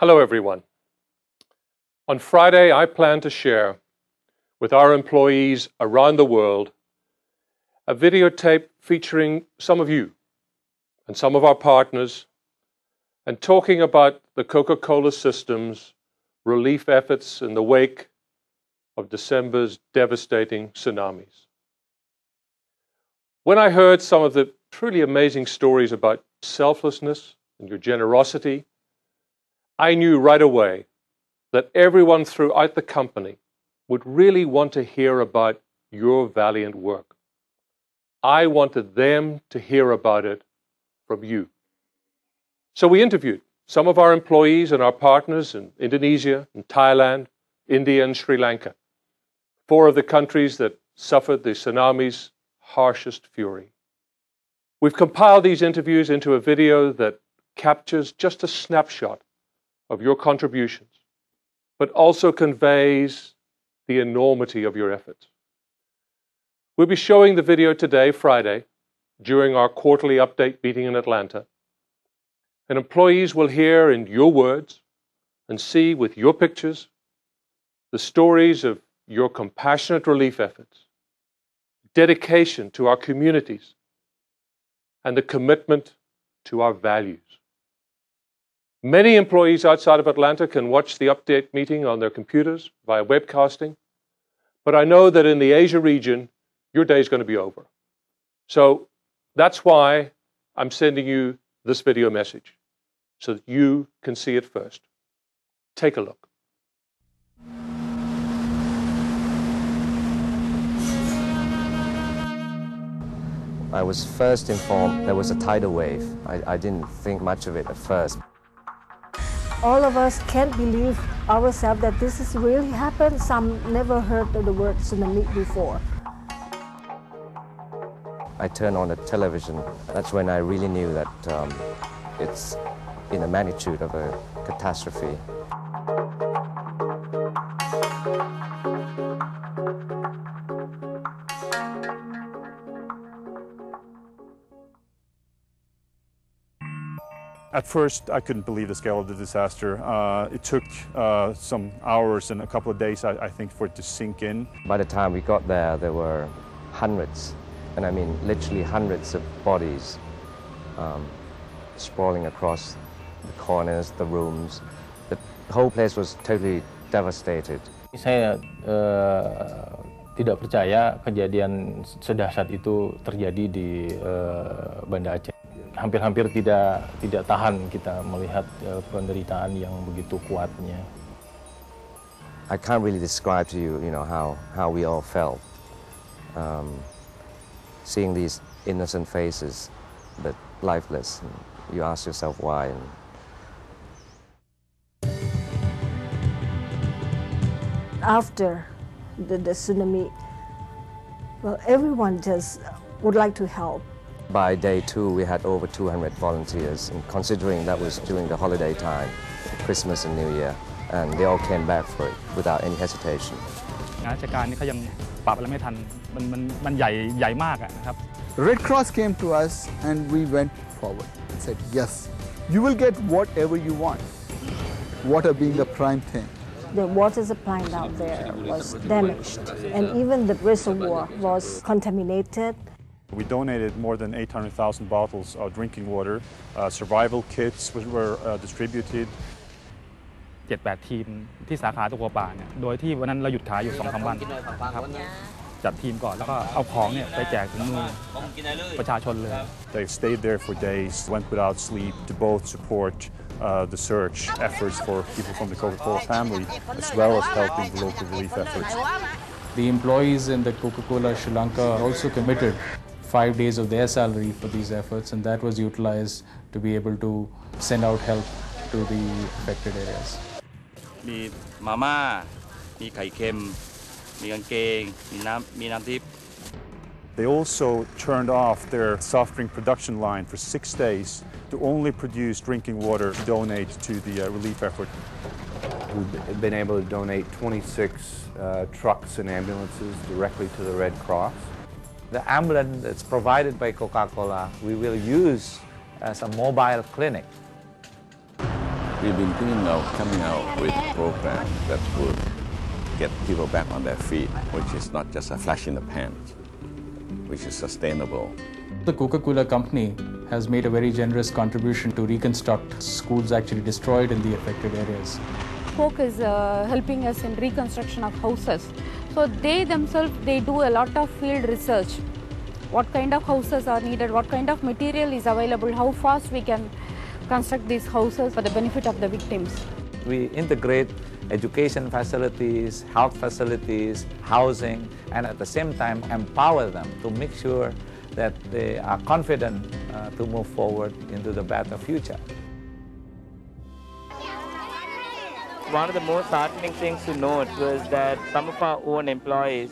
Hello everyone. On Friday, I plan to share with our employees around the world a videotape featuring some of you and some of our partners and talking about the Coca-Cola system's relief efforts in the wake of December's devastating tsunamis. When I heard some of the truly amazing stories about selflessness and your generosity, I knew right away that everyone throughout the company would really want to hear about your valiant work. I wanted them to hear about it from you. So we interviewed some of our employees and our partners in Indonesia, and Thailand, India, and Sri Lanka, 4 of the countries that suffered the tsunami's harshest fury. We've compiled these interviews into a video that captures just a snapshot of your contributions, but also conveys the enormity of your efforts. We'll be showing the video today, Friday, during our quarterly update meeting in Atlanta. And employees will hear in your words and see with your pictures the stories of your compassionate relief efforts, dedication to our communities, and the commitment to our values. Many employees outside of Atlanta can watch the update meeting on their computers via webcasting, but I know that in the Asia region, your day is going to be over. So that's why I'm sending you this video message, so that you can see it first. Take a look. I was first informed there was a tidal wave. I didn't think much of it at first. All of us can't believe ourselves that this has really happened. Some never heard of the word tsunami before. I turned on the television. That's when I really knew that it's in the magnitude of a catastrophe. At first, I couldn't believe the scale of the disaster. It took some hours and a couple of days, I think, for it to sink in. By the time we got there were hundreds, and I mean literally hundreds of bodies sprawling across the corners, the rooms. The whole place was totally devastated. Saya tidak percaya kejadian sedahsyat itu terjadi di Banda Aceh. Hampir-hampir tidak tahan kita melihat penderitaan yang begitu kuatnya. I can't really describe to you, how we all felt. Seeing these innocent faces, but lifeless. You ask yourself why. After the tsunami, well, everyone just would like to help. By day 2, we had over 200 volunteers, and considering that was during the holiday time, Christmas and New Year, and they all came back for it without any hesitation. งานราชการนี่เขายังปรับอะไรไม่ทันมันใหญ่มากนะครับ Red Cross came to us and we went forward and said, yes, you will get whatever you want, water being the prime thing. The water supply out there was damaged, and even the reservoir was contaminated. We donated more than 800,000 bottles of drinking water. Survival kits were distributed. 7-8 ทีมที่สาขาตะกัวป่าเนี่ยโดยที่วันนั้นเราหยุดขายอยู่ 2-3 วันครับจัดทีมก่อนแล้วก็เอาของเนี่ยไปแจกถึงมือประชาชนเลย They stayed there for days, went without sleep to both support the search efforts for people from the Coca-Cola family, as well as helping the local relief efforts. The employees in the Coca-Cola Sri Lanka also committed 5 days of their salary for these efforts, and that was utilized to be able to send out help to the affected areas. มีมาม่ามีไข่เค็มมีกางเกงมีน้ำทิพย์ They also turned off their soft drink production line for 6 days to only produce drinking water to donate to the relief effort. We've been able to donate 26 trucks and ambulances directly to the Red Cross. The ambulance that's provided by Coca-Cola, we will use as a mobile clinic. We've been thinking of coming out with a program that would get people back on their feet, which is not just a flash in the pan, which is sustainable. The Coca-Cola company has made a very generous contribution to reconstruct schools actually destroyed in the affected areas. Coke is helping us in reconstruction of houses. So they themselves, they do a lot of field research. What kind of houses are needed, what kind of material is available, how fast we can construct these houses for the benefit of the victims. We integrate education facilities, health facilities, housing, and at the same time empower them to make sure that they are confident to move forward into the better future. One of the most heartening things to note was that some of our own employees,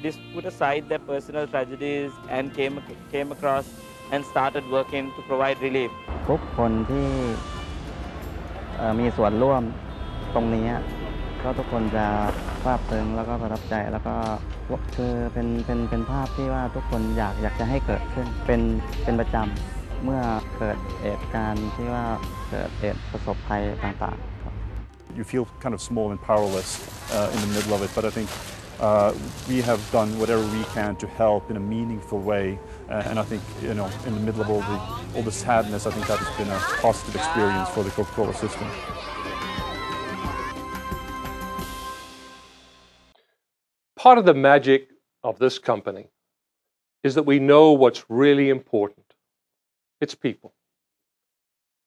just put aside their personal tragedies and came across and started working to provide relief. ทุกคนที่มีส่วนร่วมตรงนี้ก็ทุกคนจะซาบซึ้งแล้วก็ประทับใจแล้วก็คือเป็นภาพที่ว่าทุกคนอยากจะให้เกิดขึ้นเป็นประจำเมื่อเกิดเหตุการณ์ที่ว่าเกิดเหตุประสบภัยต่างๆ You feel kind of small and powerless in the middle of it, but I think we have done whatever we can to help in a meaningful way, and I think in the middle of all the sadness, I think that has been a positive experience for the Coca-Cola system. Part of the magic of this company is that we know what's really important. It's people.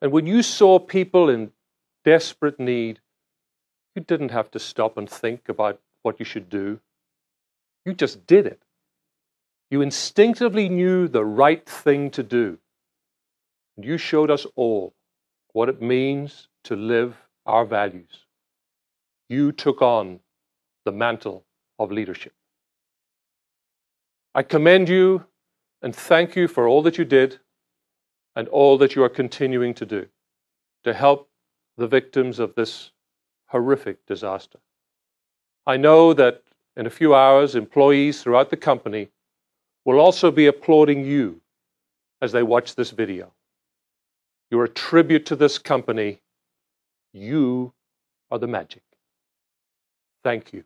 And when you saw people in desperate need, you didn't have to stop and think about what you should do. You just did it. You instinctively knew the right thing to do. And you showed us all what it means to live our values. You took on the mantle of leadership. I commend you and thank you for all that you did and all that you are continuing to do to help the victims of this horrific disaster. I know that in a few hours, employees throughout the company will also be applauding you as they watch this video. You're a tribute to this company. You are the magic. Thank you.